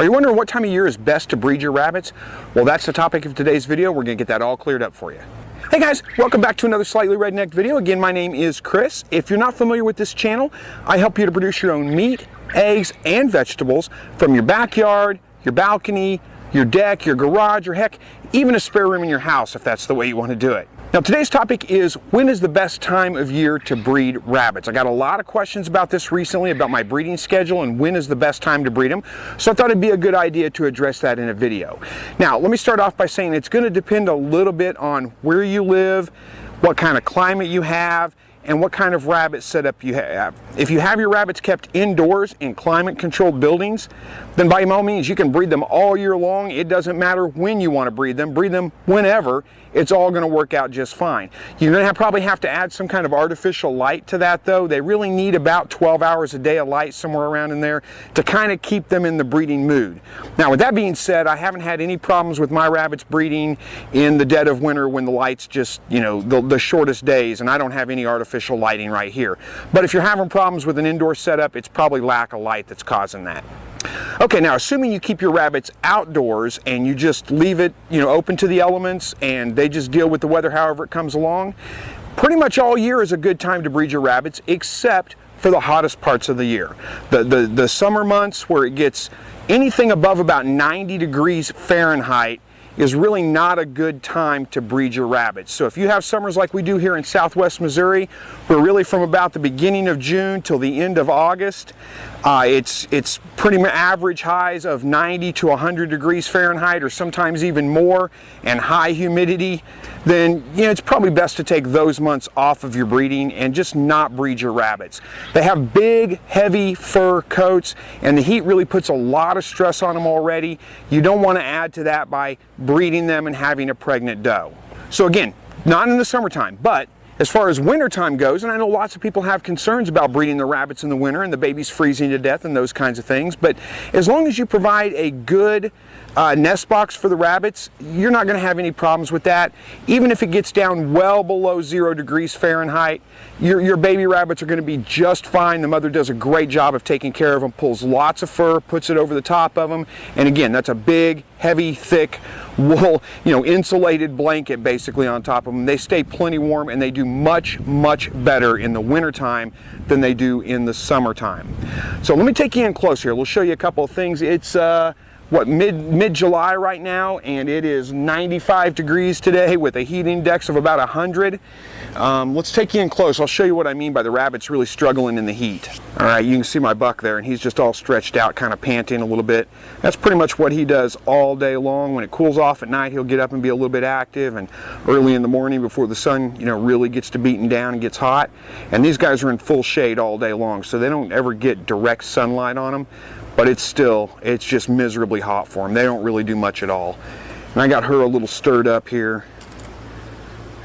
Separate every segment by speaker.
Speaker 1: Are you wondering what time of year is best to breed your rabbits? Well, that's the topic of today's video. We're going to get that all cleared up for you. Hey guys, welcome back to another Slightly Rednecked video. Again, my name is Chris. If you're not familiar with this channel, I help you to produce your own meat, eggs, and vegetables from your backyard, your balcony, your deck, your garage, or heck, even a spare room in your house if that's the way you want to do it. Now today's topic is, when is the best time of year to breed rabbits? I got a lot of questions about this recently, about my breeding schedule and when is the best time to breed them. So I thought it'd be a good idea to address that in a video. Now let me start off by saying it's going to depend a little bit on where you live, what kind of climate you have, and what kind of rabbit setup you have. If you have your rabbits kept indoors in climate controlled buildings, then by all means you can breed them all year long. It doesn't matter when you want to breed them whenever. It's all going to work out just fine. You're going to probably have to add some kind of artificial light to that though. They really need about 12 hours a day of light, somewhere around in there, to kind of keep them in the breeding mood. Now with that being said, I haven't had any problems with my rabbits breeding in the dead of winter when the light's just, you know, the shortest days, and I don't have any artificial lighting right here. But if you're having problems with an indoor setup, it's probably lack of light that's causing that. Okay, now assuming you keep your rabbits outdoors and you just leave it, you know, open to the elements and they just deal with the weather however it comes along, pretty much all year is a good time to breed your rabbits, except for the hottest parts of the year. The summer months where it gets anything above about 90 degrees Fahrenheit is really not a good time to breed your rabbits. So if you have summers like we do here in Southwest Missouri, we're really from about the beginning of June till the end of August, it's pretty much average highs of 90 to 100 degrees Fahrenheit, or sometimes even more, and high humidity, then you know, it's probably best to take those months off of your breeding and just not breed your rabbits. They have big, heavy fur coats, and the heat really puts a lot of stress on them already. You don't want to add to that by breeding them and having a pregnant doe. So again, not in the summertime, but as far as wintertime goes, and I know lots of people have concerns about breeding the rabbits in the winter and the babies freezing to death and those kinds of things, but as long as you provide a good nest box for the rabbits, you're not going to have any problems with that. Even if it gets down well below 0 degrees Fahrenheit, your baby rabbits are going to be just fine. The mother does a great job of taking care of them, pulls lots of fur, puts it over the top of them, and again, that's a big, heavy, thick wool, you know, insulated blanket basically on top of them. They stay plenty warm, and they do much, much better in the wintertime than they do in the summertime. So let me take you in close here. We'll show you a couple of things. It's what, mid-July right now, and it is 95 degrees today with a heat index of about 100. Let's take you in close. I'll show you what I mean by the rabbits really struggling in the heat. All right, you can see my buck there, and he's just all stretched out, kind of panting a little bit. That's pretty much what he does all day long. When it cools off at night, he'll get up and be a little bit active, and early in the morning before the sun, you know, really gets to beating down and gets hot. And these guys are in full shade all day long, so they don't ever get direct sunlight on them. But it's just miserably hot for them. They don't really do much at all. And I got her a little stirred up here.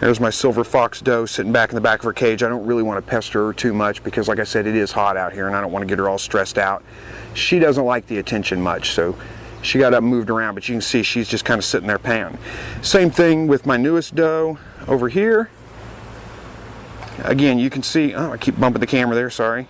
Speaker 1: There's my silver fox doe sitting back in the back of her cage. I don't really want to pester her too much because, like I said, it is hot out here and I don't want to get her all stressed out. She doesn't like the attention much, so she got up and moved around, but you can see she's just kind of sitting there panting. Same thing with my newest doe over here. Again, you can see, oh, I keep bumping the camera there, sorry.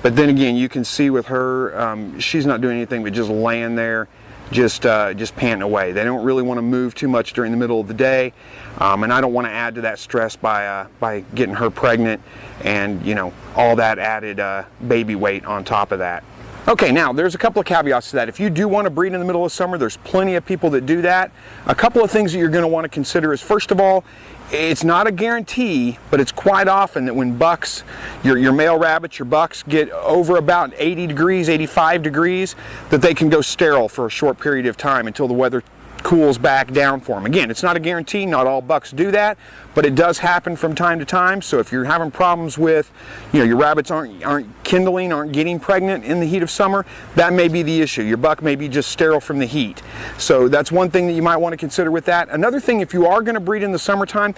Speaker 1: But then again, you can see with her, she's not doing anything but just laying there, just panting away. They don't really want to move too much during the middle of the day, and I don't want to add to that stress by getting her pregnant and, you know, all that added baby weight on top of that. Okay, now there's a couple of caveats to that. If you do want to breed in the middle of summer, there's plenty of people that do that. A couple of things that you're going to want to consider is, first of all, it's not a guarantee, but it's quite often that when bucks, your male rabbits, your bucks get over about 80 degrees, 85 degrees, that they can go sterile for a short period of time until the weather cools back down for them. Again, it's not a guarantee, not all bucks do that, but it does happen from time to time. So if you're having problems with, you know, your rabbits aren't kindling, aren't getting pregnant in the heat of summer, that may be the issue. Your buck may be just sterile from the heat. So that's one thing that you might want to consider with that. Another thing, if you are going to breed in the summertime,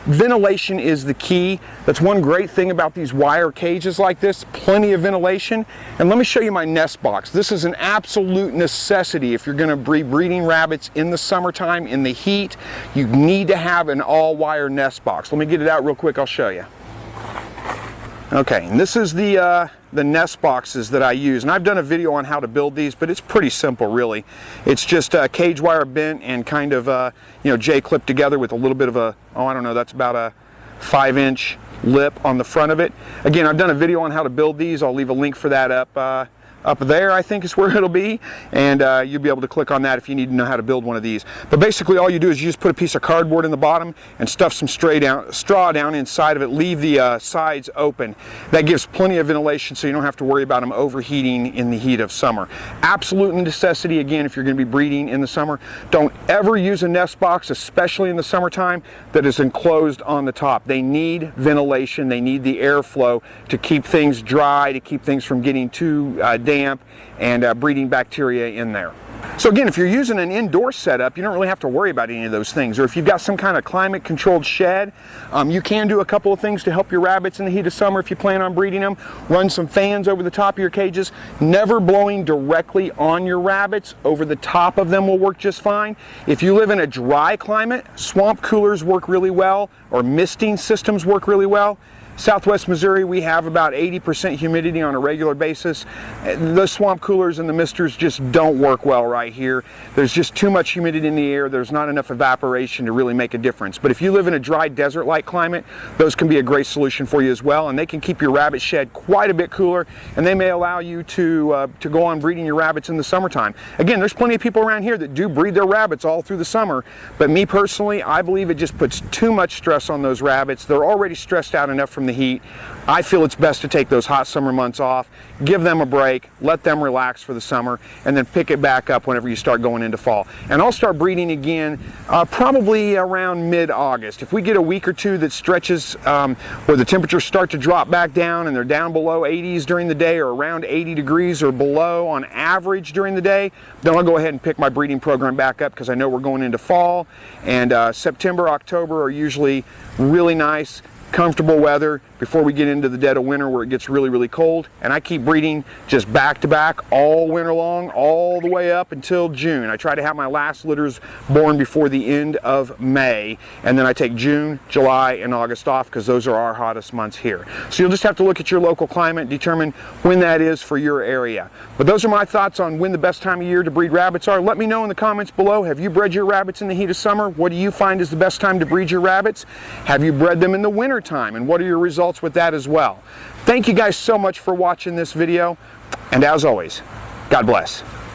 Speaker 1: ventilation is the key. That's one great thing about these wire cages like this, plenty of ventilation. And let me show you my nest box. This is an absolute necessity if you're going to be breeding rabbits in the summertime in the heat. You need to have an all-wire nest box. Let me get it out real quick, I'll show you. Okay, and this is the nest boxes that I use, and I've done a video on how to build these, but it's pretty simple really. It's just cage wire bent and kind of you know, J-clipped together with a little bit of a, oh, I don't know, that's about a 5-inch lip on the front of it. Again, I've done a video on how to build these. I'll leave a link for that up there, I think is where it'll be, and you'll be able to click on that if you need to know how to build one of these. But basically all you do is you just put a piece of cardboard in the bottom and stuff some straw down inside of it, leave the sides open. That gives plenty of ventilation so you don't have to worry about them overheating in the heat of summer. Absolute necessity, again, if you're going to be breeding in the summer, don't ever use a nest box, especially in the summertime, that is enclosed on the top. They need ventilation, they need the airflow to keep things dry, to keep things from getting too damp and breeding bacteria in there. So again, if you're using an indoor setup, you don't really have to worry about any of those things. Or if you've got some kind of climate controlled shed, you can do a couple of things to help your rabbits in the heat of summer if you plan on breeding them. Run some fans over the top of your cages. Never blowing directly on your rabbits. Over the top of them will work just fine. If you live in a dry climate, swamp coolers work really well, or misting systems work really well. Southwest Missouri, we have about 80% humidity on a regular basis. The swamp coolers and the misters just don't work well right here. There's just too much humidity in the air. There's not enough evaporation to really make a difference. But if you live in a dry desert-like climate, those can be a great solution for you as well, and they can keep your rabbit shed quite a bit cooler, and they may allow you to go on breeding your rabbits in the summertime. Again, there's plenty of people around here that do breed their rabbits all through the summer, but me personally, I believe it just puts too much stress on those rabbits. They're already stressed out enough from the heat. I feel it's best to take those hot summer months off, give them a break, let them relax for the summer, and then pick it back up whenever you start going into fall. And I'll start breeding again probably around mid-August. If we get a week or two that stretches where the temperatures start to drop back down and they're down below 80s during the day, or around 80 degrees or below on average during the day, then I'll go ahead and pick my breeding program back up, because I know we're going into fall, and September, October are usually really nice, comfortable weather before we get into the dead of winter where it gets really, really cold. And I keep breeding just back to back all winter long, all the way up until June. I try to have my last litters born before the end of May, and then I take June, July, and August off, because those are our hottest months here. So you'll just have to look at your local climate, determine when that is for your area. But those are my thoughts on when the best time of year to breed rabbits are. Let me know in the comments below. Have you bred your rabbits in the heat of summer? What do you find is the best time to breed your rabbits? Have you bred them in the winter time, and what are your results with that as well? Thank you guys so much for watching this video, and as always, God bless.